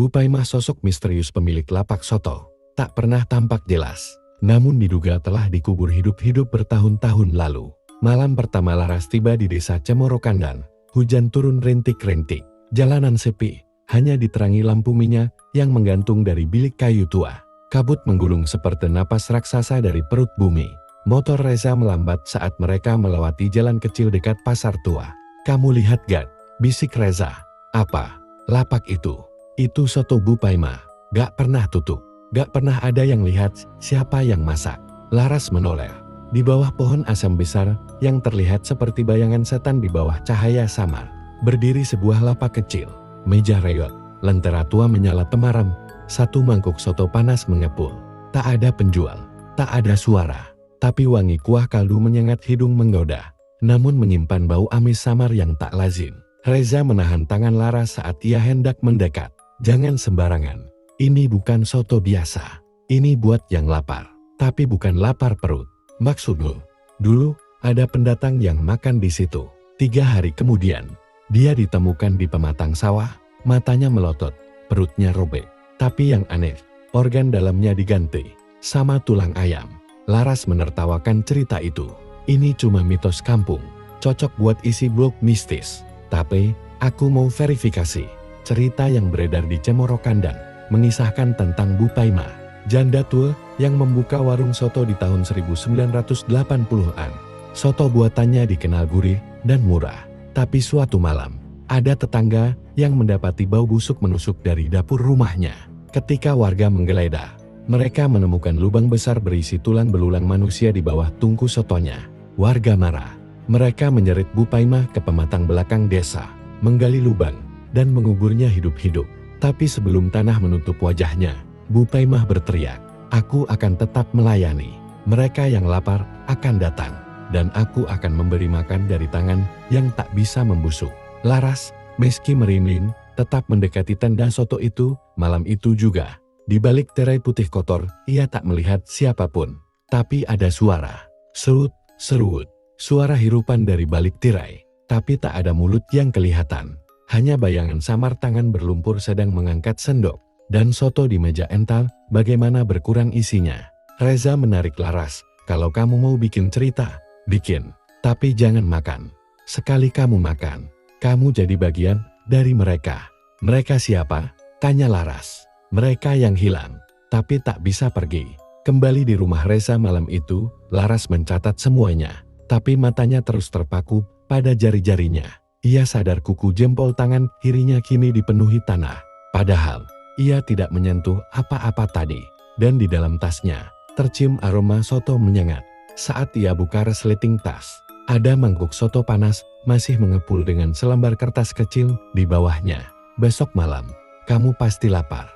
Bu Paimah, sosok misterius pemilik lapak soto, tak pernah tampak jelas. Namun diduga telah dikubur hidup-hidup bertahun-tahun lalu. Malam pertama Laras tiba di desa Cemorokandan. Hujan turun rintik-rintik. Jalanan sepi, hanya diterangi lampu minyak yang menggantung dari bilik kayu tua. Kabut menggulung seperti napas raksasa dari perut bumi. Motor Reza melambat saat mereka melewati jalan kecil dekat pasar tua. "Kamu lihat gak?" bisik Reza. "Apa?" "Lapak itu. Itu soto Bu Paimah. Gak pernah tutup. Gak pernah ada yang lihat siapa yang masak." Laras menoleh. Di bawah pohon asam besar yang terlihat seperti bayangan setan di bawah cahaya samar, berdiri sebuah lapak kecil. Meja reot, lentera tua menyala temaram, satu mangkuk soto panas mengepul. Tak ada penjual, tak ada suara, tapi wangi kuah kaldu menyengat hidung menggoda, namun menyimpan bau amis samar yang tak lazim. Reza menahan tangan Laras saat ia hendak mendekat. "Jangan sembarangan. Ini bukan soto biasa. Ini buat yang lapar, tapi bukan lapar perut." "Maksudmu?" "Dulu ada pendatang yang makan di situ. 3 hari kemudian, dia ditemukan di pematang sawah, matanya melotot, perutnya robek. Tapi yang aneh, organ dalamnya diganti sama tulang ayam." Laras menertawakan cerita itu. "Ini cuma mitos kampung, cocok buat isi blog mistis. Tapi, aku mau verifikasi. Cerita yang beredar di Cemorokandan mengisahkan tentang Bu Paimah, janda tua yang membuka warung soto di tahun 1980-an. Soto buatannya dikenal gurih dan murah. Tapi suatu malam, ada tetangga yang mendapati bau busuk menusuk dari dapur rumahnya. Ketika warga menggeledah, mereka menemukan lubang besar berisi tulang belulang manusia di bawah tungku sotonya. Warga marah. Mereka menyerit Bu Paimah ke pematang belakang desa, menggali lubang, dan menguburnya hidup-hidup. Tapi sebelum tanah menutup wajahnya, Bu Paimah berteriak, "Aku akan tetap melayani. Mereka yang lapar akan datang, dan aku akan memberi makan dari tangan yang tak bisa membusuk." Laras, meski merinding, tetap mendekati tenda soto itu. Malam itu juga, di balik tirai putih kotor, ia tak melihat siapapun. Tapi ada suara. Serut, serut. Suara hirupan dari balik tirai. Tapi tak ada mulut yang kelihatan. Hanya bayangan samar tangan berlumpur sedang mengangkat sendok. Dan soto di meja ental, bagaimana berkurang isinya. Reza menarik Laras. "Kalau kamu mau bikin cerita, bikin. Tapi jangan makan. Sekali kamu makan, kamu jadi bagian dari mereka." "Mereka siapa?" tanya Laras. "Mereka yang hilang, tapi tak bisa pergi." Kembali di rumah Reza malam itu, Laras mencatat semuanya. Tapi matanya terus terpaku pada jari-jarinya. Ia sadar kuku jempol tangan kirinya kini dipenuhi tanah. Padahal, ia tidak menyentuh apa-apa tadi. Dan di dalam tasnya, tercium aroma soto menyengat. Saat ia buka resleting tas, ada mangkuk soto panas masih mengepul dengan selembar kertas kecil di bawahnya. "Besok malam, kamu pasti lapar."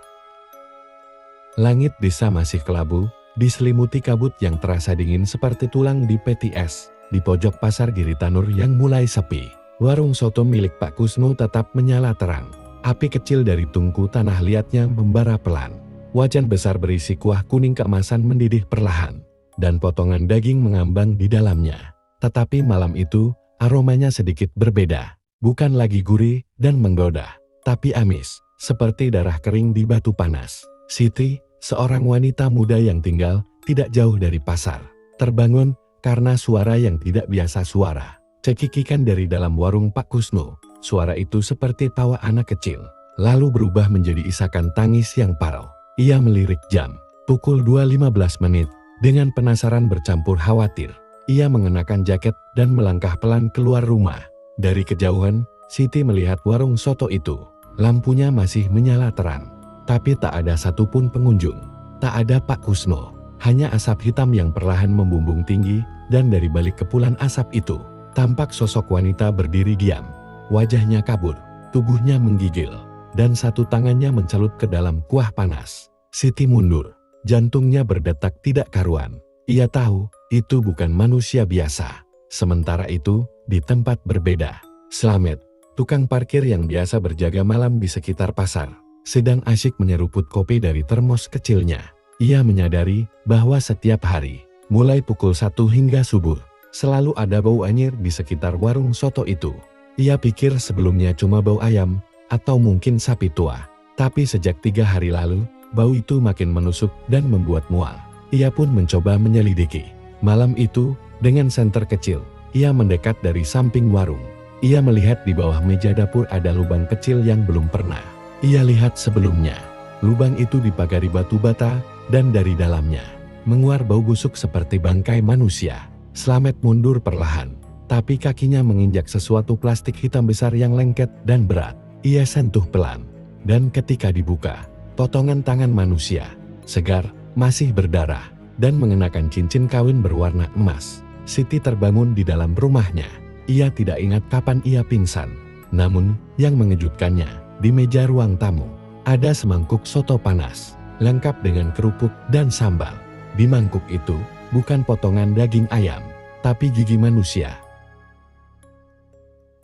Langit desa masih kelabu, diselimuti kabut yang terasa dingin seperti tulang di PTS. Di pojok pasar Giritanur yang mulai sepi, warung soto milik Pak Kusno tetap menyala terang. Api kecil dari tungku tanah liatnya membara pelan. Wajan besar berisi kuah kuning keemasan mendidih perlahan, dan potongan daging mengambang di dalamnya. Tetapi malam itu, aromanya sedikit berbeda. Bukan lagi gurih dan menggoda, tapi amis, seperti darah kering di batu panas. Siti, seorang wanita muda yang tinggal tidak jauh dari pasar, terbangun karena suara yang tidak biasa. Suara cekikikan dari dalam warung Pak Kusno. Suara itu seperti tawa anak kecil, lalu berubah menjadi isakan tangis yang parau. Ia melirik jam, pukul 2.15 menit, dengan penasaran bercampur khawatir. Ia mengenakan jaket dan melangkah pelan keluar rumah. Dari kejauhan, Siti melihat warung soto itu. Lampunya masih menyala terang, tapi tak ada satupun pengunjung. Tak ada Pak Kusno, hanya asap hitam yang perlahan membumbung tinggi. Dan dari balik kepulan asap itu, tampak sosok wanita berdiri diam. Wajahnya kabur, tubuhnya menggigil, dan satu tangannya mencelut ke dalam kuah panas. Siti mundur, jantungnya berdetak tidak karuan. Ia tahu, itu bukan manusia biasa. Sementara itu, di tempat berbeda, Slamet, tukang parkir yang biasa berjaga malam di sekitar pasar, sedang asyik menyeruput kopi dari termos kecilnya. Ia menyadari bahwa setiap hari, mulai pukul 1 hingga subuh, selalu ada bau anyir di sekitar warung soto itu. Ia pikir sebelumnya cuma bau ayam, atau mungkin sapi tua. Tapi sejak 3 hari lalu, bau itu makin menusuk dan membuat mual. Ia pun mencoba menyelidiki. Malam itu, dengan senter kecil, ia mendekat dari samping warung. Ia melihat di bawah meja dapur ada lubang kecil yang belum pernah ia lihat sebelumnya. Lubang itu dipagari batu bata, dan dari dalamnya menguar bau busuk seperti bangkai manusia. Slamet mundur perlahan, tapi kakinya menginjak sesuatu plastik hitam besar yang lengket dan berat. Ia sentuh pelan, dan ketika dibuka, potongan tangan manusia, segar, masih berdarah, dan mengenakan cincin kawin berwarna emas. Siti terbangun di dalam rumahnya. Ia tidak ingat kapan ia pingsan. Namun, yang mengejutkannya, di meja ruang tamu, ada semangkuk soto panas, lengkap dengan kerupuk dan sambal. Di mangkuk itu, bukan potongan daging ayam, tapi gigi manusia.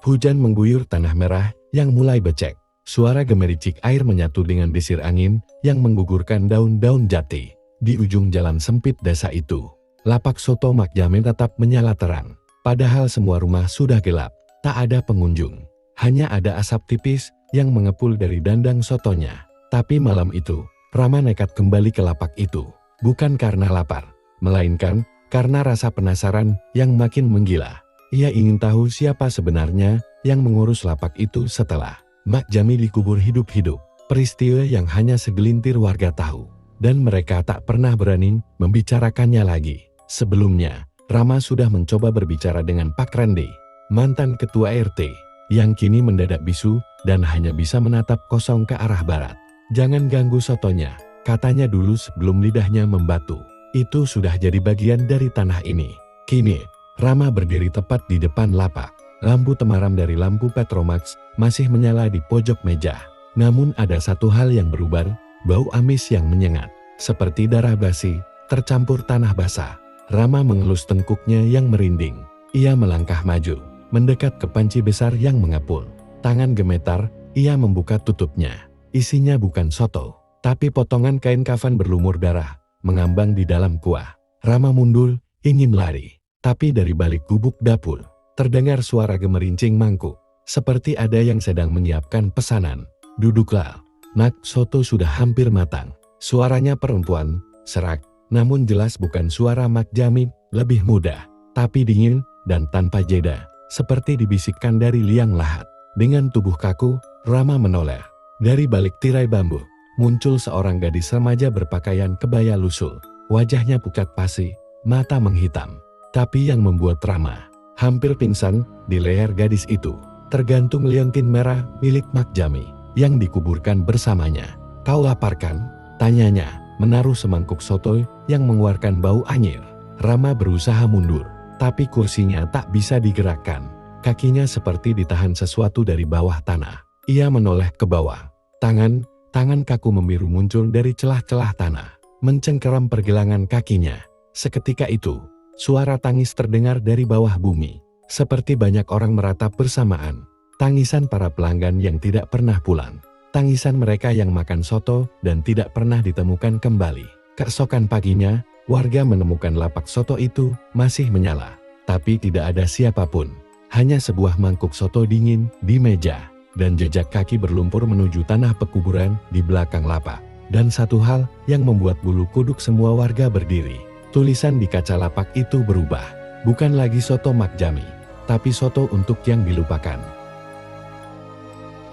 Hujan mengguyur tanah merah yang mulai becek. Suara gemericik air menyatu dengan desir angin yang menggugurkan daun-daun jati. Di ujung jalan sempit desa itu, lapak soto Mak Jamin tetap menyala terang. Padahal semua rumah sudah gelap, tak ada pengunjung. Hanya ada asap tipis yang mengepul dari dandang sotonya. Tapi malam itu, Rama nekat kembali ke lapak itu. Bukan karena lapar, melainkan karena rasa penasaran yang makin menggila. Ia ingin tahu siapa sebenarnya yang mengurus lapak itu setelah Mak Jami dikubur hidup-hidup. Peristiwa yang hanya segelintir warga tahu, dan mereka tak pernah berani membicarakannya lagi. Sebelumnya, Rama sudah mencoba berbicara dengan Pak Randi, mantan ketua RT, yang kini mendadak bisu dan hanya bisa menatap kosong ke arah barat. "Jangan ganggu sotonya," katanya dulu sebelum lidahnya membatu. Itu sudah jadi bagian dari tanah ini. Kini, Rama berdiri tepat di depan lapak. Lampu temaram dari lampu Petromax masih menyala di pojok meja. Namun ada satu hal yang berubah, bau amis yang menyengat, seperti darah basi, tercampur tanah basah. Rama mengelus tengkuknya yang merinding. Ia melangkah maju, mendekat ke panci besar yang mengepul. Tangan gemetar, ia membuka tutupnya. Isinya bukan soto, tapi potongan kain kafan berlumur darah, mengambang di dalam kuah. Rama mundur, ingin lari. Tapi dari balik gubuk dapur, terdengar suara gemerincing mangkuk. Seperti ada yang sedang menyiapkan pesanan. "Duduklah, Nak, soto sudah hampir matang." Suaranya perempuan, serak, namun jelas bukan suara Mak Jami, lebih muda, tapi dingin dan tanpa jeda, seperti dibisikkan dari liang lahat. Dengan tubuh kaku, Rama menoleh. Dari balik tirai bambu, muncul seorang gadis remaja berpakaian kebaya lusuh. Wajahnya pucat pasi, mata menghitam. Tapi yang membuat Rama hampir pingsan, di leher gadis itu tergantung liontin merah milik Mak Jami yang dikuburkan bersamanya. "Kau lapar kan?" tanyanya, menaruh semangkuk soto yang mengeluarkan bau anyir. Rama berusaha mundur, tapi kursinya tak bisa digerakkan. Kakinya seperti ditahan sesuatu dari bawah tanah. Ia menoleh ke bawah. Tangan kaku membiru muncul dari celah-celah tanah, mencengkeram pergelangan kakinya. Seketika itu, suara tangis terdengar dari bawah bumi. Seperti banyak orang meratap bersamaan. Tangisan para pelanggan yang tidak pernah pulang. Tangisan mereka yang makan soto dan tidak pernah ditemukan kembali. Keesokan paginya, warga menemukan lapak soto itu masih menyala. Tapi tidak ada siapapun. Hanya sebuah mangkuk soto dingin di meja, dan jejak kaki berlumpur menuju tanah pekuburan di belakang lapak. Dan satu hal yang membuat bulu kuduk semua warga berdiri. Tulisan di kaca lapak itu berubah. Bukan lagi soto Mak Jami, tapi soto untuk yang dilupakan.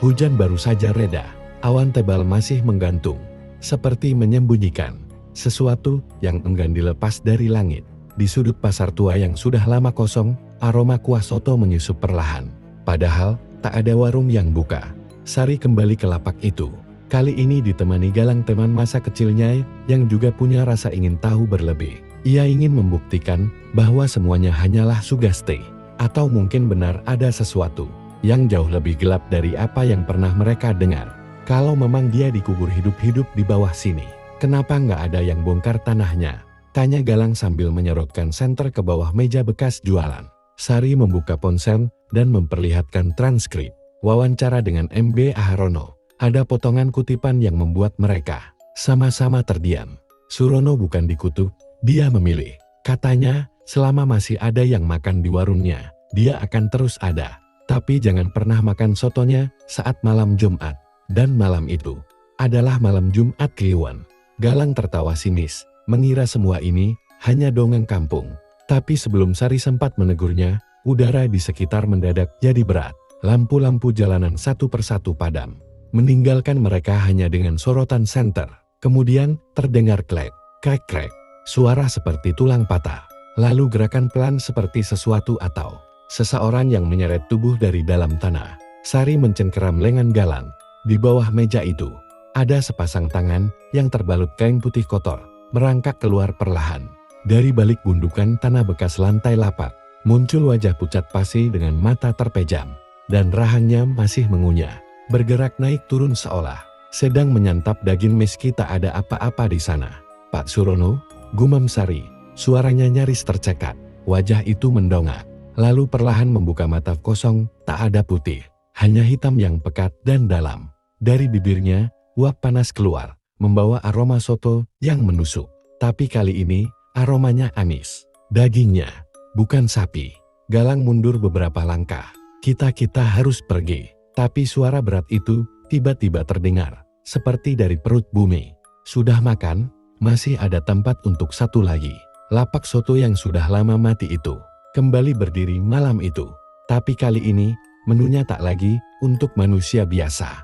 Hujan baru saja reda. Awan tebal masih menggantung, seperti menyembunyikan sesuatu yang enggan dilepas dari langit. Di sudut pasar tua yang sudah lama kosong, aroma kuah soto menyusup perlahan. Padahal, tak ada warung yang buka. Sari kembali ke lapak itu. Kali ini ditemani Galang, teman masa kecilnya yang juga punya rasa ingin tahu berlebih. Ia ingin membuktikan bahwa semuanya hanyalah sugesti. Atau mungkin benar ada sesuatu yang jauh lebih gelap dari apa yang pernah mereka dengar. Kalau memang dia dikubur hidup-hidup di bawah sini, kenapa nggak ada yang bongkar tanahnya? Tanya Galang sambil menyorotkan senter ke bawah meja bekas jualan. Sari membuka ponsel dan memperlihatkan transkrip wawancara dengan MB Aharono. Ada potongan kutipan yang membuat mereka sama-sama terdiam. Surono bukan dikutuk, dia memilih. Katanya, selama masih ada yang makan di warungnya, dia akan terus ada. Tapi jangan pernah makan sotonya saat malam Jumat. Dan malam itu, adalah malam Jumat Kliwon. Galang tertawa sinis, mengira semua ini hanya dongeng kampung. Tapi sebelum Sari sempat menegurnya, udara di sekitar mendadak jadi berat. Lampu-lampu jalanan satu persatu padam, meninggalkan mereka hanya dengan sorotan senter. Kemudian terdengar klek, krek-krek, suara seperti tulang patah. Lalu gerakan pelan seperti sesuatu atau seseorang yang menyeret tubuh dari dalam tanah. Sari mencengkeram lengan Galang. Di bawah meja itu, ada sepasang tangan yang terbalut kain putih kotor, merangkak keluar perlahan. Dari balik gundukan tanah bekas lantai lapak, muncul wajah pucat pasi dengan mata terpejam, dan rahangnya masih mengunyah, bergerak naik turun seolah sedang menyantap daging meski tak ada apa-apa di sana. "Pak Surono," gumam Sari, suaranya nyaris tercekat. Wajah itu mendongak, lalu perlahan membuka mata kosong, tak ada putih, hanya hitam yang pekat dan dalam. Dari bibirnya, uap panas keluar, membawa aroma soto yang menusuk. Tapi kali ini, aromanya amis. Dagingnya, bukan sapi. Galang mundur beberapa langkah. Kita harus pergi." Tapi suara berat itu tiba-tiba terdengar, seperti dari perut bumi. "Sudah makan? Masih ada tempat untuk satu lagi." Lapak soto yang sudah lama mati itu kembali berdiri malam itu. Tapi kali ini, menunya tak lagi untuk manusia biasa.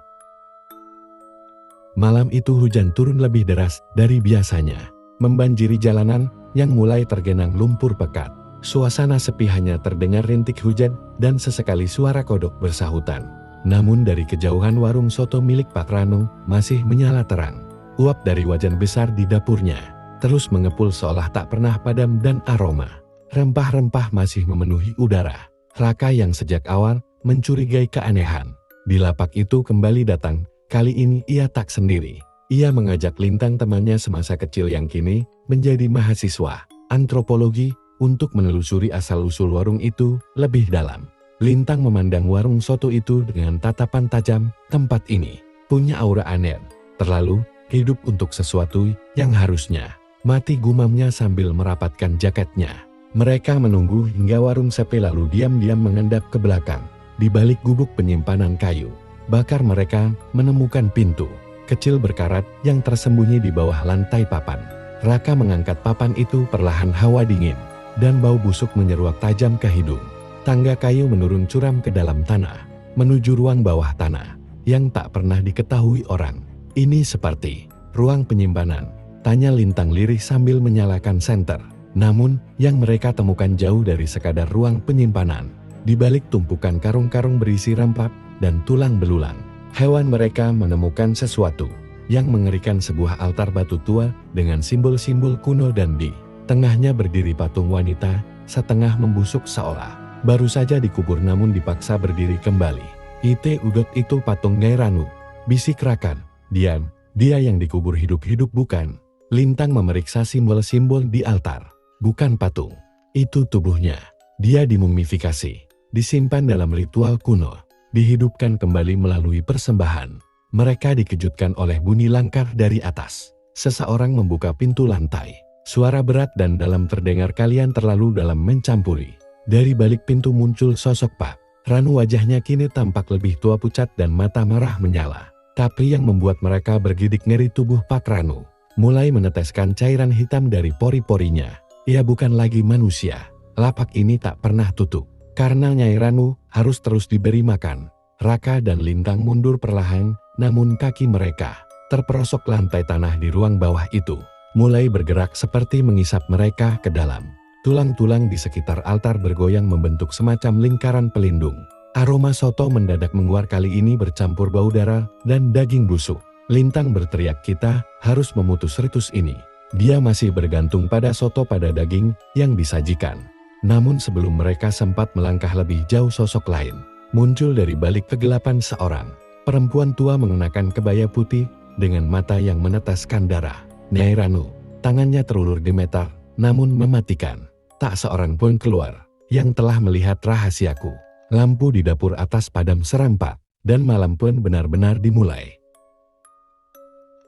Malam itu hujan turun lebih deras dari biasanya, membanjiri jalanan yang mulai tergenang lumpur pekat. Suasana sepi, hanya terdengar rintik hujan dan sesekali suara kodok bersahutan. Namun dari kejauhan warung soto milik Pak Ranu masih menyala terang. Uap dari wajan besar di dapurnya terus mengepul seolah tak pernah padam, dan aroma rempah-rempah masih memenuhi udara. Raka yang sejak awal mencurigai keanehan di lapak itu kembali datang. Kali ini ia tak sendiri. Ia mengajak Lintang, temannya semasa kecil yang kini menjadi mahasiswa antropologi, untuk menelusuri asal-usul warung itu lebih dalam. Lintang memandang warung soto itu dengan tatapan tajam. Tempat ini punya aura aneh, terlalu hidup untuk sesuatu yang harusnya mati, gumamnya sambil merapatkan jaketnya. Mereka menunggu hingga warung sepi, lalu diam-diam mengendap ke belakang. Di balik gubuk penyimpanan kayu bakar mereka menemukan pintu kecil berkarat yang tersembunyi di bawah lantai papan. Raka mengangkat papan itu, perlahan hawa dingin dan bau busuk menyeruak tajam ke hidung. Tangga kayu menurun curam ke dalam tanah, menuju ruang bawah tanah yang tak pernah diketahui orang. "Ini seperti ruang penyimpanan?" tanya Lintang lirih sambil menyalakan senter. Namun, yang mereka temukan jauh dari sekadar ruang penyimpanan. Di balik tumpukan karung-karung berisi rempah dan tulang belulang, hewan mereka menemukan sesuatu yang mengerikan, sebuah altar batu tua dengan simbol-simbol kuno, dan di tengahnya berdiri patung wanita, setengah membusuk seolah baru saja dikubur namun dipaksa berdiri kembali. "Ite udot itu patung Nyai Ranu," bisik Rakan. Dia yang dikubur hidup-hidup bukan?" Lintang memeriksa simbol-simbol di altar. "Bukan patung, itu tubuhnya. Dia dimumifikasi, disimpan dalam ritual kuno, dihidupkan kembali melalui persembahan." Mereka dikejutkan oleh bunyi langkah dari atas. Seseorang membuka pintu lantai. Suara berat dan dalam terdengar, "Kalian terlalu dalam mencampuri." Dari balik pintu muncul sosok Pak Ranu. Wajahnya kini tampak lebih tua, pucat, dan mata merah menyala. Tapi yang membuat mereka bergidik ngeri, tubuh Pak Ranu mulai meneteskan cairan hitam dari pori-porinya. Ia bukan lagi manusia. Lapak ini tak pernah tutup, karena Nyai Ranu harus terus diberi makan. Raka dan Lintang mundur perlahan, namun kaki mereka terperosok lantai tanah di ruang bawah itu mulai bergerak seperti mengisap mereka ke dalam. Tulang-tulang di sekitar altar bergoyang membentuk semacam lingkaran pelindung. Aroma soto mendadak menguar, kali ini bercampur bau darah dan daging busuk. Lintang berteriak, "Kita harus memutus ritus ini." Dia masih bergantung pada soto, pada daging yang disajikan. Namun sebelum mereka sempat melangkah lebih jauh, sosok lain muncul dari balik kegelapan. Seorang perempuan tua mengenakan kebaya putih dengan mata yang meneteskan darah. "Nyai Ranu." Tangannya terulur gemetar, namun mematikan. Tak seorang pun keluar yang telah melihat rahasiaku. Lampu di dapur atas padam serempak, dan malam pun benar-benar dimulai.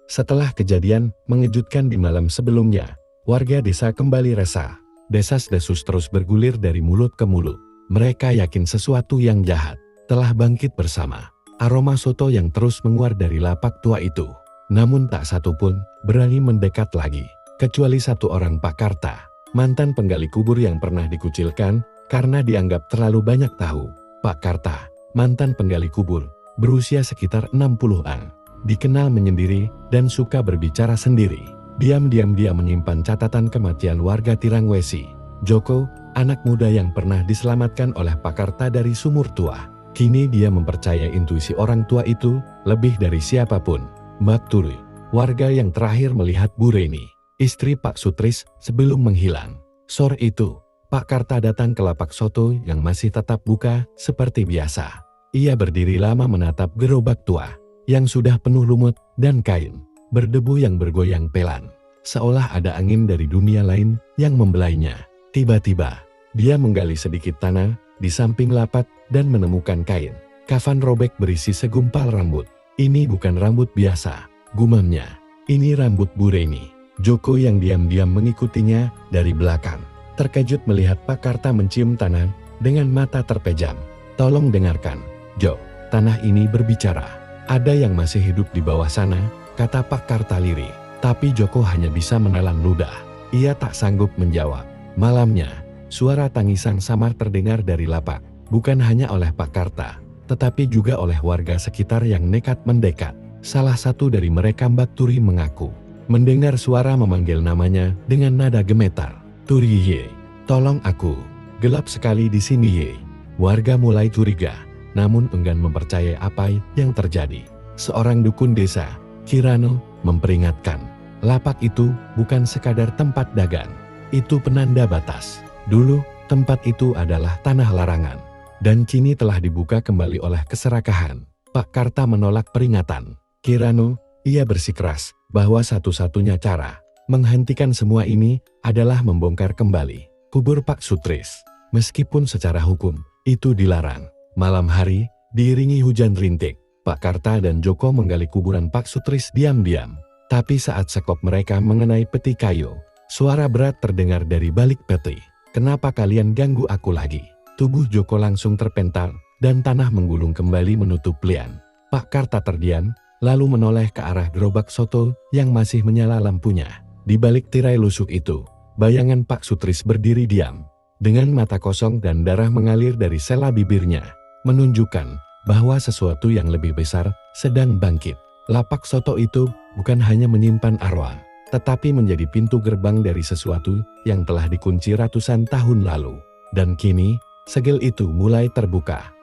Setelah kejadian mengejutkan di malam sebelumnya, warga desa kembali resah. Desas-desus terus bergulir dari mulut ke mulut. Mereka yakin sesuatu yang jahat telah bangkit bersama. Aroma soto yang terus menguar dari lapak tua itu Namun tak satu pun berani mendekat lagi, kecuali satu orang, Pak Karta, mantan penggali kubur yang pernah dikucilkan karena dianggap terlalu banyak tahu. Pak Karta, mantan penggali kubur, berusia sekitar 60-an, dikenal menyendiri dan suka berbicara sendiri. Diam-diam dia menyimpan catatan kematian warga Tirangwesi. Joko, anak muda yang pernah diselamatkan oleh Pak Karta dari sumur tua. Kini dia mempercayai intuisi orang tua itu lebih dari siapapun. Mbak Turi, warga yang terakhir melihat Bu Reni, istri Pak Sutris, sebelum menghilang. Sore itu, Pak Karta datang ke lapak soto yang masih tetap buka seperti biasa. Ia berdiri lama menatap gerobak tua yang sudah penuh lumut dan kain berdebu yang bergoyang pelan, seolah ada angin dari dunia lain yang membelainya. Tiba-tiba, dia menggali sedikit tanah di samping lapak dan menemukan kain kafan robek berisi segumpal rambut. Ini bukan rambut biasa, gumamnya. Ini rambut Bu Reni. Joko yang diam-diam mengikutinya dari belakang, terkejut melihat Pak Karta mencium tanah dengan mata terpejam. Tolong dengarkan, Jo, tanah ini berbicara. Ada yang masih hidup di bawah sana, kata Pak Karta lirih. Tapi Joko hanya bisa menelan ludah. Ia tak sanggup menjawab. Malamnya, suara tangisan samar terdengar dari lapak, bukan hanya oleh Pak Karta, tetapi juga oleh warga sekitar yang nekat mendekat. Salah satu dari mereka, Mbak Turi, mengaku mendengar suara memanggil namanya dengan nada gemetar. Turi ye, tolong aku. Gelap sekali di sini ye. Warga mulai curiga, namun enggan mempercayai apa yang terjadi. Seorang dukun desa, Kirano, memperingatkan, lapak itu bukan sekadar tempat dagang. Itu penanda batas. Dulu, tempat itu adalah tanah larangan, dan kini telah dibuka kembali oleh keserakahan. Pak Karta menolak peringatan. Kirano, ia bersikeras bahwa satu-satunya cara menghentikan semua ini adalah membongkar kembali kubur Pak Sutris. Meskipun secara hukum itu dilarang. Malam hari, diiringi hujan rintik, Pak Karta dan Joko menggali kuburan Pak Sutris diam-diam. Tapi saat sekop mereka mengenai peti kayu, suara berat terdengar dari balik peti. Kenapa kalian ganggu aku lagi? Tubuh Joko langsung terpental, dan tanah menggulung kembali menutup lian. Pak Karta terdiam, lalu menoleh ke arah gerobak soto yang masih menyala lampunya. Di balik tirai lusuk itu, bayangan Pak Sutris berdiri diam, dengan mata kosong dan darah mengalir dari sela bibirnya, menunjukkan bahwa sesuatu yang lebih besar sedang bangkit. Lapak soto itu bukan hanya menyimpan arwah, tetapi menjadi pintu gerbang dari sesuatu yang telah dikunci ratusan tahun lalu. Dan kini, segel itu mulai terbuka.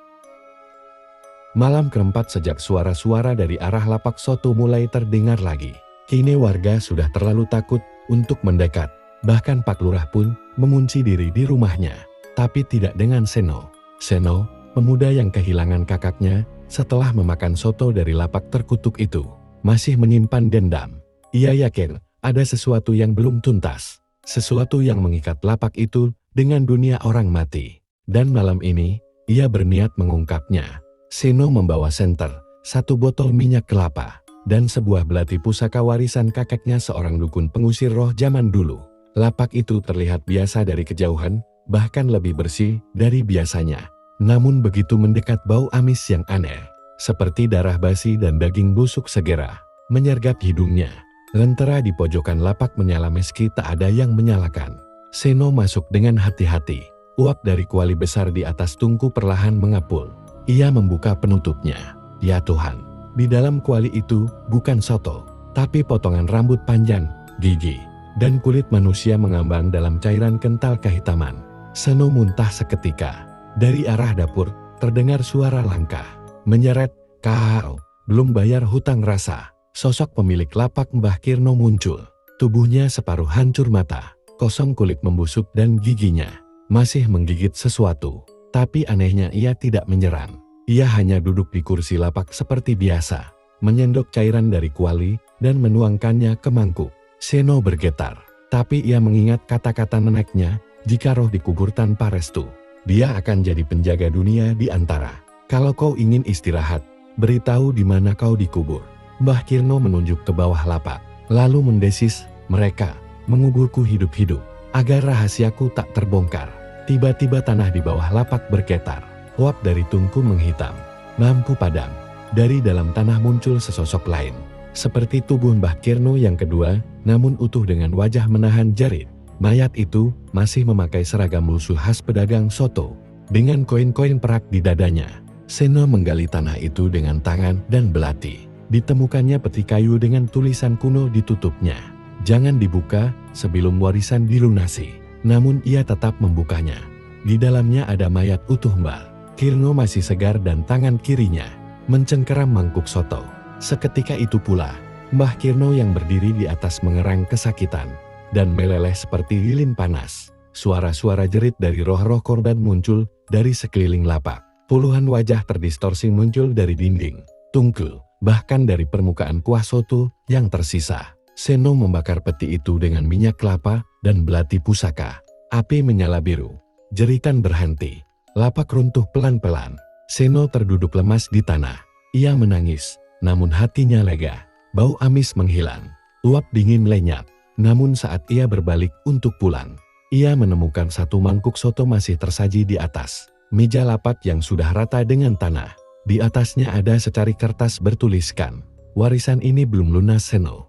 Malam keempat sejak suara-suara dari arah lapak soto mulai terdengar lagi. Kini warga sudah terlalu takut untuk mendekat. Bahkan Pak Lurah pun mengunci diri di rumahnya. Tapi tidak dengan Seno. Seno, pemuda yang kehilangan kakaknya setelah memakan soto dari lapak terkutuk itu, masih menyimpan dendam. Ia yakin ada sesuatu yang belum tuntas. Sesuatu yang mengikat lapak itu dengan dunia orang mati. Dan malam ini, ia berniat mengungkapnya. Seno membawa senter, satu botol minyak kelapa, dan sebuah belati pusaka warisan kakeknya seorang dukun pengusir roh zaman dulu. Lapak itu terlihat biasa dari kejauhan, bahkan lebih bersih dari biasanya. Namun begitu mendekat, bau amis yang aneh, seperti darah basi dan daging busuk segera menyergap hidungnya. Lentera di pojokan lapak menyala meski tak ada yang menyalakan. Seno masuk dengan hati-hati. Uap dari kuali besar di atas tungku perlahan mengapul. Ia membuka penutupnya. Ya Tuhan, di dalam kuali itu bukan soto, tapi potongan rambut panjang, gigi, dan kulit manusia mengambang dalam cairan kental kehitaman. Seno muntah seketika. Dari arah dapur, terdengar suara langkah. Menyeret, kau, belum bayar hutang rasa. Sosok pemilik lapak Mbah Kirno muncul. Tubuhnya separuh hancur, mata kosong, kulit membusuk dan giginya masih menggigit sesuatu. Tapi anehnya ia tidak menyerang. Ia hanya duduk di kursi lapak seperti biasa, menyendok cairan dari kuali dan menuangkannya ke mangkuk. Seno bergetar, tapi ia mengingat kata-kata neneknya, jika roh dikubur tanpa restu, dia akan jadi penjaga dunia di antara. Kalau kau ingin istirahat, beritahu di mana kau dikubur. Mbah Kirno menunjuk ke bawah lapak, lalu mendesis, mereka menguburku hidup-hidup, agar rahasiaku tak terbongkar. Tiba-tiba tanah di bawah lapak bergetar. Uap dari tungku menghitam. Lampu padam. Dari dalam tanah muncul sesosok lain. Seperti tubuh Mbah Kirno yang kedua, namun utuh dengan wajah menahan jerit. Mayat itu masih memakai seragam lusuh khas pedagang soto, dengan koin-koin perak di dadanya. Seno menggali tanah itu dengan tangan dan belati. Ditemukannya peti kayu dengan tulisan kuno di tutupnya. Jangan dibuka sebelum warisan dilunasi. Namun ia tetap membukanya. Di dalamnya ada mayat utuh Mbah Kirno masih segar dan tangan kirinya mencengkeram mangkuk soto. Seketika itu pula, Mbah Kirno yang berdiri di atas mengerang kesakitan dan meleleh seperti lilin panas. Suara-suara jerit dari roh-roh korban muncul dari sekeliling lapak. Puluhan wajah terdistorsi muncul dari dinding, tungkul, bahkan dari permukaan kuah soto yang tersisa. Seno membakar peti itu dengan minyak kelapa dan belati pusaka. Api menyala biru. Jeritan berhenti. Lapak runtuh pelan-pelan. Seno terduduk lemas di tanah. Ia menangis, namun hatinya lega. Bau amis menghilang. Uap dingin lenyap. Namun saat ia berbalik untuk pulang, ia menemukan satu mangkuk soto masih tersaji di atas meja lapak yang sudah rata dengan tanah. Di atasnya ada secari kertas bertuliskan, "Warisan ini belum lunas Seno."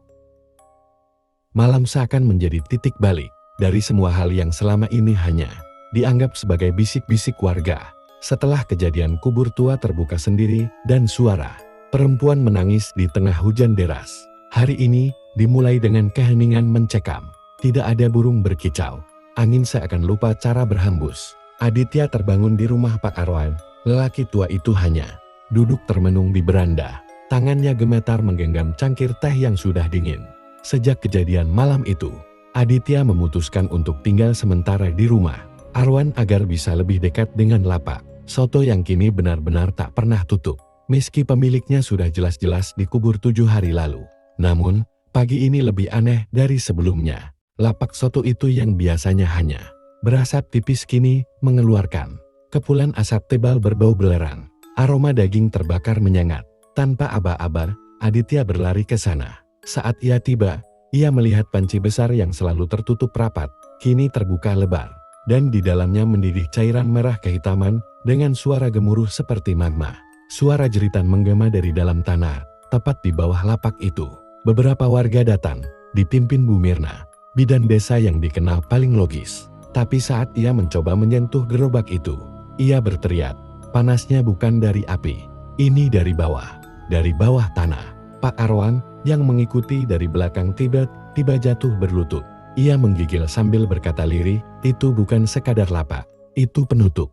Malam seakan menjadi titik balik dari semua hal yang selama ini hanya dianggap sebagai bisik-bisik warga. Setelah kejadian kubur tua terbuka sendiri dan suara perempuan menangis di tengah hujan deras. Hari ini dimulai dengan keheningan mencekam. Tidak ada burung berkicau. Angin seakan lupa cara berhembus. Aditya terbangun di rumah Pak Arwan. Lelaki tua itu hanya duduk termenung di beranda. Tangannya gemetar menggenggam cangkir teh yang sudah dingin. Sejak kejadian malam itu, Aditya memutuskan untuk tinggal sementara di rumah Arwan agar bisa lebih dekat dengan lapak soto yang kini benar-benar tak pernah tutup. Meski pemiliknya sudah jelas-jelas dikubur 7 hari lalu. Namun, pagi ini lebih aneh dari sebelumnya. Lapak soto itu yang biasanya hanya berasap tipis kini mengeluarkan kepulan asap tebal berbau belerang. Aroma daging terbakar menyengat. Tanpa aba-aba, Aditya berlari ke sana. Saat ia tiba, ia melihat panci besar yang selalu tertutup rapat, kini terbuka lebar. Dan di dalamnya mendidih cairan merah kehitaman dengan suara gemuruh seperti magma. Suara jeritan menggema dari dalam tanah, tepat di bawah lapak itu. Beberapa warga datang, dipimpin Bu Mirna, bidan desa yang dikenal paling logis. Tapi saat ia mencoba menyentuh gerobak itu, ia berteriak, panasnya bukan dari api, ini dari bawah tanah. Pak Arwan yang mengikuti dari belakang tiba-tiba jatuh berlutut. Ia menggigil sambil berkata lirih, itu bukan sekadar lapak, itu penutup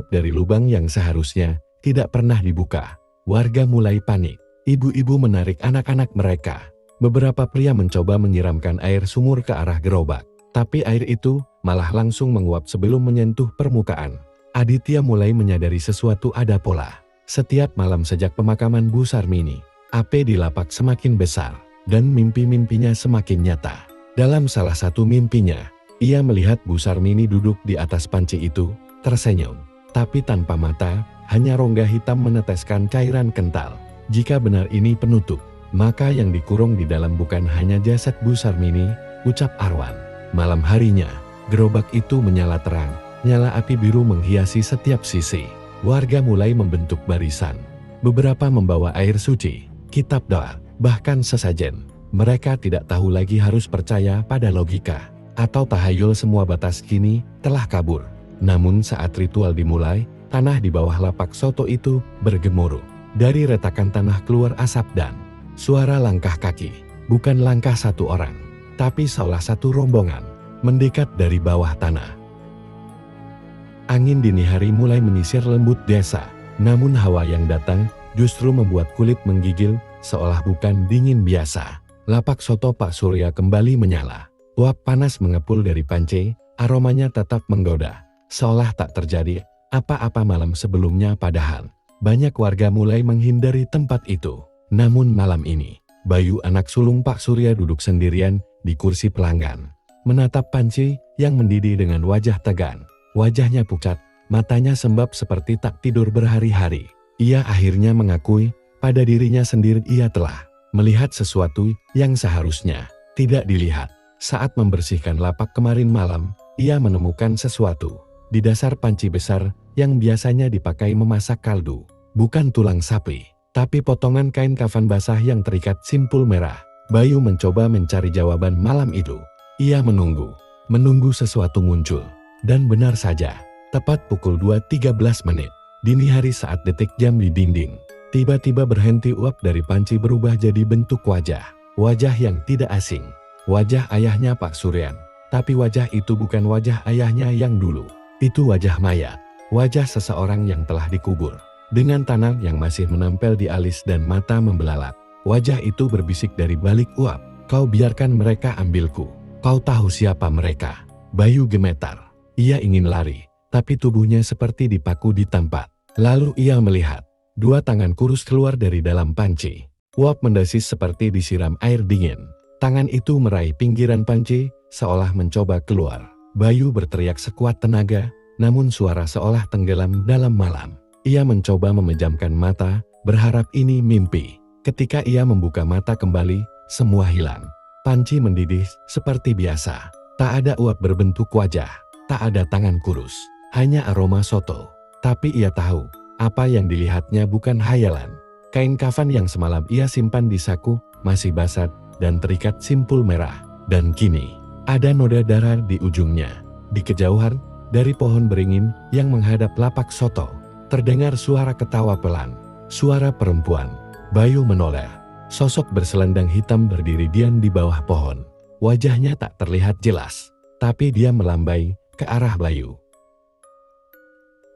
dari lubang yang seharusnya tidak pernah dibuka. Warga mulai panik. Ibu-ibu menarik anak-anak mereka. Beberapa pria mencoba menyiramkan air sumur ke arah gerobak. Tapi air itu malah langsung menguap sebelum menyentuh permukaan. Aditya mulai menyadari sesuatu ada pola. Setiap malam sejak pemakaman Bu Sarmini, api di lapak semakin besar dan mimpi-mimpinya semakin nyata. Dalam salah satu mimpinya, ia melihat Bu Sarmini duduk di atas panci itu, tersenyum. Tapi tanpa mata, hanya rongga hitam meneteskan cairan kental. Jika benar ini penutup, maka yang dikurung di dalam bukan hanya jasad Bu Sarmini, ucap Arwan. Malam harinya, gerobak itu menyala terang. Nyala api biru menghiasi setiap sisi. Warga mulai membentuk barisan. Beberapa membawa air suci, kitab doa, bahkan sesajen. Mereka tidak tahu lagi harus percaya pada logika atau tahayul. Semua batas kini telah kabur. Namun saat ritual dimulai, tanah di bawah lapak soto itu bergemuruh. Dari retakan tanah keluar asap dan suara langkah kaki. Bukan langkah satu orang, tapi salah satu rombongan mendekat dari bawah tanah. Angin dini hari mulai menyisir lembut desa. Namun hawa yang datang justru membuat kulit menggigil seolah bukan dingin biasa. Lapak soto Pak Surya kembali menyala. Uap panas mengepul dari panci, aromanya tetap menggoda. Seolah tak terjadi apa-apa malam sebelumnya padahal. Banyak warga mulai menghindari tempat itu. Namun malam ini, Bayu anak sulung Pak Surya duduk sendirian di kursi pelanggan. Menatap panci yang mendidih dengan wajah tegang. Wajahnya pucat, matanya sembab seperti tak tidur berhari-hari. Ia akhirnya mengakui pada dirinya sendiri ia telah melihat sesuatu yang seharusnya tidak dilihat. Saat membersihkan lapak kemarin malam, ia menemukan sesuatu di dasar panci besar yang biasanya dipakai memasak kaldu. Bukan tulang sapi, tapi potongan kain kafan basah yang terikat simpul merah. Bayu mencoba mencari jawaban malam itu. Ia menunggu sesuatu muncul. Dan benar saja, tepat pukul 2.13 menit, dini hari saat detik jam di dinding, tiba-tiba berhenti uap dari panci berubah jadi bentuk wajah. Wajah yang tidak asing. Wajah ayahnya Pak Suryan. Tapi wajah itu bukan wajah ayahnya yang dulu. Itu wajah mayat. Wajah seseorang yang telah dikubur. Dengan tanah yang masih menempel di alis dan mata membelalak. Wajah itu berbisik dari balik uap. Kau biarkan mereka ambilku. Kau tahu siapa mereka. Bayu gemetar. Ia ingin lari, tapi tubuhnya seperti dipaku di tempat. Lalu ia melihat. Dua tangan kurus keluar dari dalam panci. Uap mendesis seperti disiram air dingin. Tangan itu meraih pinggiran panci, seolah mencoba keluar. Bayu berteriak sekuat tenaga, namun suara seolah tenggelam dalam malam. Ia mencoba memejamkan mata, berharap ini mimpi. Ketika ia membuka mata kembali, semua hilang. Panci mendidih seperti biasa. Tak ada uap berbentuk wajah, tak ada tangan kurus, hanya aroma soto. Tapi ia tahu, apa yang dilihatnya bukan hayalan. Kain kafan yang semalam ia simpan di saku, masih basah dan terikat simpul merah. Dan kini, ada noda darah di ujungnya. Di kejauhan, dari pohon beringin yang menghadap lapak soto, terdengar suara ketawa pelan. Suara perempuan. Bayu menoleh. Sosok berselendang hitam berdiri diam di bawah pohon. Wajahnya tak terlihat jelas, tapi dia melambai ke arah Bayu.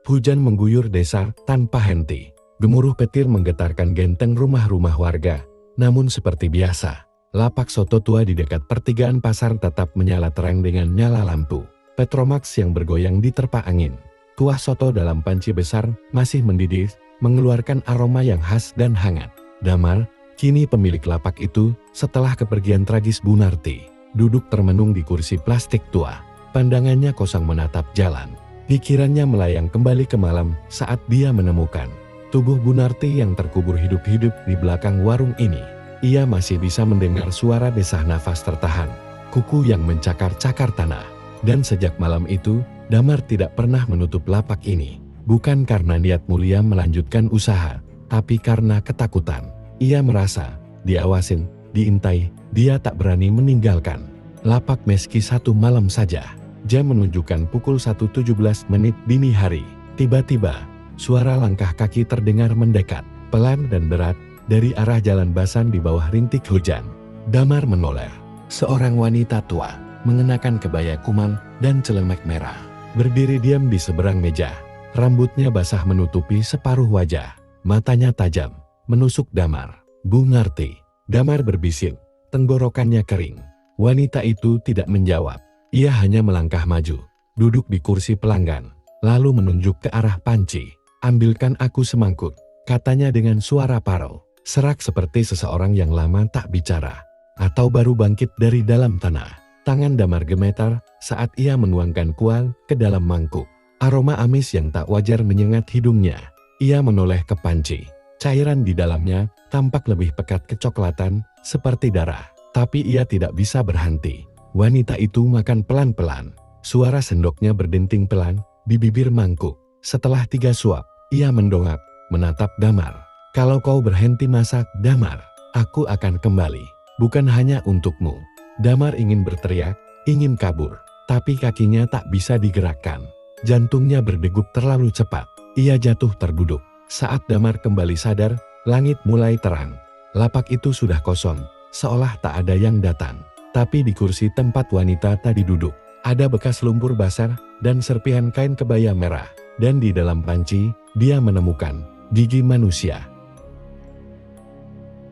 Hujan mengguyur desa tanpa henti. Gemuruh petir menggetarkan genteng rumah-rumah warga. Namun seperti biasa, lapak soto tua di dekat pertigaan pasar tetap menyala terang dengan nyala lampu Petromax yang bergoyang diterpa angin. Kuah soto dalam panci besar masih mendidih, mengeluarkan aroma yang khas dan hangat. Damar, kini pemilik lapak itu, setelah kepergian tragis Bunarti, duduk termenung di kursi plastik tua. Pandangannya kosong menatap jalan. Pikirannya melayang kembali ke malam saat dia menemukan tubuh Bunarti yang terkubur hidup-hidup di belakang warung ini. Ia masih bisa mendengar suara desah nafas tertahan, kuku yang mencakar-cakar tanah. Dan sejak malam itu, Damar tidak pernah menutup lapak ini. Bukan karena niat mulia melanjutkan usaha, tapi karena ketakutan. Ia merasa diawasin, diintai, dia tak berani meninggalkan lapak meski satu malam saja. Jam menunjukkan pukul 1.17 menit dini hari. Tiba-tiba, suara langkah kaki terdengar mendekat, pelan dan berat, dari arah jalan basan di bawah rintik hujan. Damar menoleh. Seorang wanita tua, mengenakan kebaya kumal dan celemek merah, berdiri diam di seberang meja. Rambutnya basah menutupi separuh wajah. Matanya tajam, menusuk Damar. Bunarti. Damar berbisik, tenggorokannya kering. Wanita itu tidak menjawab. Ia hanya melangkah maju, duduk di kursi pelanggan, lalu menunjuk ke arah panci. Ambilkan aku semangkuk, katanya dengan suara parau, serak seperti seseorang yang lama tak bicara, atau baru bangkit dari dalam tanah. Tangan Damar gemetar saat ia menuangkan kuah ke dalam mangkuk. Aroma amis yang tak wajar menyengat hidungnya. Ia menoleh ke panci. Cairan di dalamnya tampak lebih pekat kecoklatan, seperti darah. Tapi ia tidak bisa berhenti. Wanita itu makan pelan-pelan. Suara sendoknya berdenting pelan di bibir mangkuk. Setelah 3 suap, ia mendongak, menatap Damar. Kalau kau berhenti masak, Damar, aku akan kembali. Bukan hanya untukmu. Damar ingin berteriak, ingin kabur. Tapi kakinya tak bisa digerakkan. Jantungnya berdegup terlalu cepat. Ia jatuh terduduk. Saat Damar kembali sadar, langit mulai terang. Lapak itu sudah kosong, seolah tak ada yang datang. Tapi di kursi tempat wanita tadi duduk, ada bekas lumpur basah dan serpihan kain kebaya merah. Dan di dalam panci, dia menemukan gigi manusia.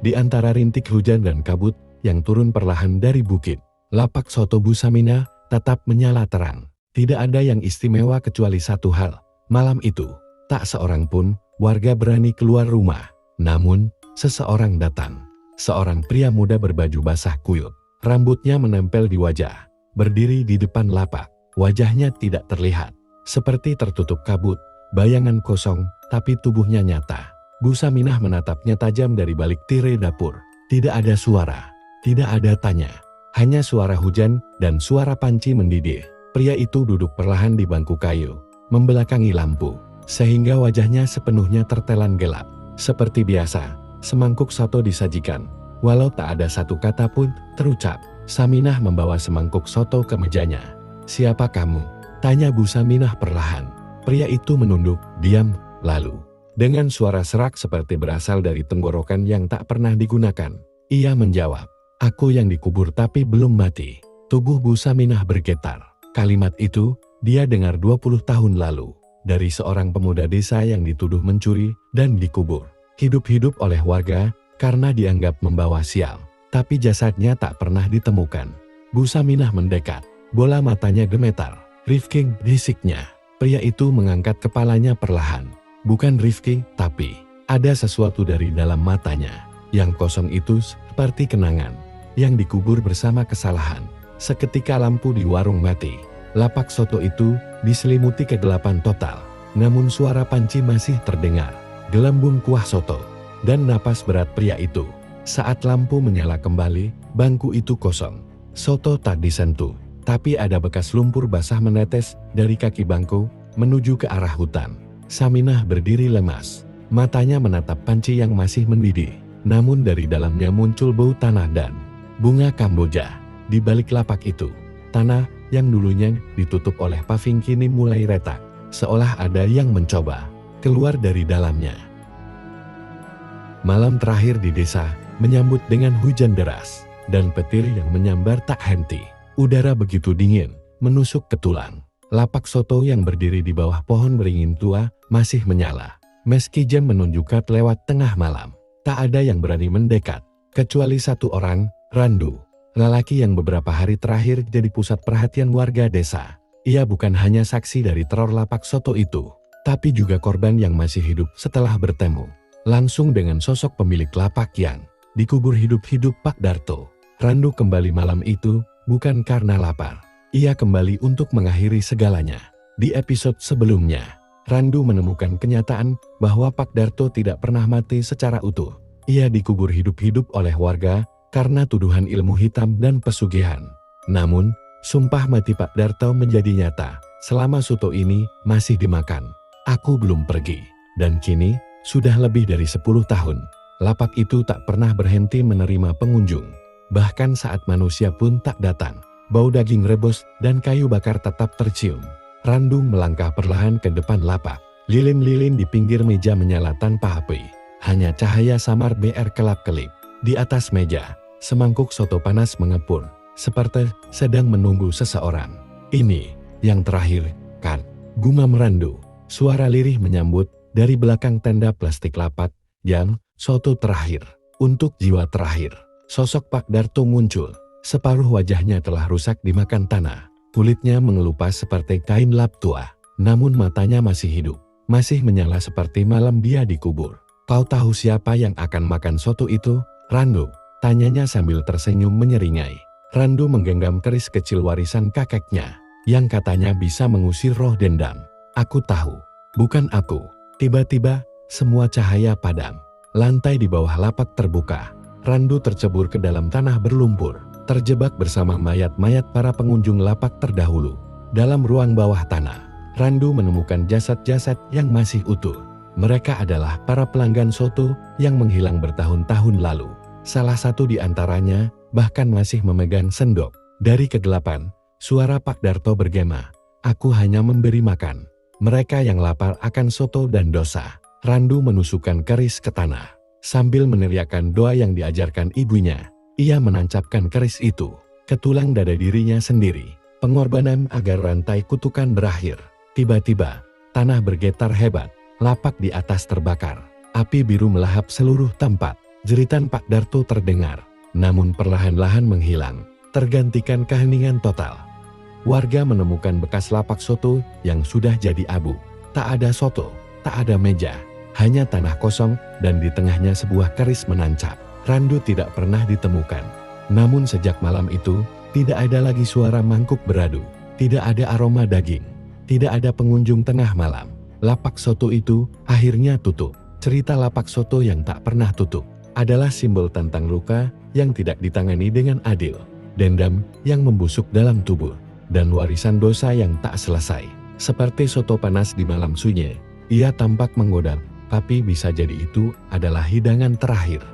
Di antara rintik hujan dan kabut yang turun perlahan dari bukit, lapak soto Bu Saminah tetap menyala terang. Tidak ada yang istimewa kecuali satu hal. Malam itu, tak seorang pun warga berani keluar rumah. Namun, seseorang datang. Seorang pria muda berbaju basah kuyup. Rambutnya menempel di wajah. Berdiri di depan lapak. Wajahnya tidak terlihat. Seperti tertutup kabut. Bayangan kosong, tapi tubuhnya nyata. Bu Saminah menatapnya tajam dari balik tirai dapur. Tidak ada suara. Tidak ada tanya. Hanya suara hujan dan suara panci mendidih. Pria itu duduk perlahan di bangku kayu, membelakangi lampu, sehingga wajahnya sepenuhnya tertelan gelap. Seperti biasa, semangkuk soto disajikan. Walau tak ada satu kata pun terucap, Saminah membawa semangkuk soto ke mejanya. "Siapa kamu?" tanya Bu Saminah perlahan. Pria itu menunduk, diam, lalu dengan suara serak seperti berasal dari tenggorokan yang tak pernah digunakan, ia menjawab, "Aku yang dikubur tapi belum mati." Tubuh Bu Saminah bergetar. Kalimat itu dia dengar 20 tahun lalu dari seorang pemuda desa yang dituduh mencuri dan dikubur hidup-hidup oleh warga karena dianggap membawa sial. Tapi jasadnya tak pernah ditemukan. Bu Saminah mendekat, bola matanya gemetar. "Rifki," bisiknya. Pria itu mengangkat kepalanya perlahan. Bukan Rifki, tapi ada sesuatu dari dalam matanya. Yang kosong itu seperti kenangan yang dikubur bersama kesalahan. Seketika lampu di warung mati. Lapak soto itu diselimuti kegelapan total. Namun suara panci masih terdengar. Gelembung kuah soto dan napas berat pria itu. Saat lampu menyala kembali, bangku itu kosong. Soto tak disentuh, tapi ada bekas lumpur basah menetes dari kaki bangku menuju ke arah hutan. Saminah berdiri lemas, matanya menatap panci yang masih mendidih. Namun dari dalamnya muncul bau tanah dan bunga kamboja. Di balik lapak itu, tanah yang dulunya ditutup oleh paving kini mulai retak, seolah ada yang mencoba keluar dari dalamnya. Malam terakhir di desa menyambut dengan hujan deras dan petir yang menyambar tak henti. Udara begitu dingin, menusuk ke tulang. Lapak soto yang berdiri di bawah pohon beringin tua masih menyala. Meski jam menunjukkan lewat tengah malam, tak ada yang berani mendekat, kecuali satu orang, Randu. Lelaki yang beberapa hari terakhir jadi pusat perhatian warga desa. Ia bukan hanya saksi dari teror lapak soto itu, tapi juga korban yang masih hidup setelah bertemu langsung dengan sosok pemilik lapak yang dikubur hidup-hidup Pak Darto. Randu kembali malam itu bukan karena lapar. Ia kembali untuk mengakhiri segalanya. Di episode sebelumnya, Randu menemukan kenyataan bahwa Pak Darto tidak pernah mati secara utuh. Ia dikubur hidup-hidup oleh warga karena tuduhan ilmu hitam dan pesugihan. Namun, sumpah mati Pak Darto menjadi nyata selama soto ini masih dimakan. Aku belum pergi, dan kini sudah lebih dari 10 tahun. Lapak itu tak pernah berhenti menerima pengunjung. Bahkan saat manusia pun tak datang, bau daging rebus dan kayu bakar tetap tercium. Randu melangkah perlahan ke depan lapak. Lilin-lilin di pinggir meja menyala tanpa api. Hanya cahaya samar BR kelap-kelip. Di atas meja, semangkuk soto panas mengepul, seperti sedang menunggu seseorang. "Ini yang terakhir, kan?" gumam Randu. Suara lirih menyambut dari belakang tenda plastik lapak. "Yang soto terakhir, untuk jiwa terakhir." Sosok Pak Darto muncul. Separuh wajahnya telah rusak dimakan tanah. Kulitnya mengelupas seperti kain lap tua. Namun matanya masih hidup, masih menyala seperti malam dia dikubur. "Kau tahu siapa yang akan makan soto itu, Randu?" tanyanya sambil tersenyum menyeringai. Randu menggenggam keris kecil warisan kakeknya, yang katanya bisa mengusir roh dendam. "Aku tahu, bukan aku." Tiba-tiba, semua cahaya padam. Lantai di bawah lapak terbuka. Randu tercebur ke dalam tanah berlumpur, terjebak bersama mayat-mayat para pengunjung lapak terdahulu. Dalam ruang bawah tanah, Randu menemukan jasad-jasad yang masih utuh. Mereka adalah para pelanggan soto yang menghilang bertahun-tahun lalu. Salah satu di antaranya bahkan masih memegang sendok. Dari kegelapan, suara Pak Darto bergema, "Aku hanya memberi makan mereka yang lapar akan soto dan dosa." Randu menusukkan keris ke tanah. Sambil meneriakkan doa yang diajarkan ibunya, ia menancapkan keris itu ke tulang dada dirinya sendiri. Pengorbanan agar rantai kutukan berakhir. Tiba-tiba, tanah bergetar hebat. Lapak di atas terbakar. Api biru melahap seluruh tempat. Jeritan Pak Darto terdengar, namun perlahan-lahan menghilang, tergantikan keheningan total. Warga menemukan bekas lapak soto yang sudah jadi abu. Tak ada soto, tak ada meja, hanya tanah kosong dan di tengahnya sebuah keris menancap. Randu tidak pernah ditemukan. Namun sejak malam itu, tidak ada lagi suara mangkuk beradu, tidak ada aroma daging, tidak ada pengunjung tengah malam. Lapak soto itu akhirnya tutup. Cerita lapak soto yang tak pernah tutup adalah simbol tentang luka yang tidak ditangani dengan adil, dendam yang membusuk dalam tubuh, dan warisan dosa yang tak selesai. Seperti soto panas di malam sunyi, ia tampak menggoda Tapi bisa jadi itu adalah hidangan terakhir.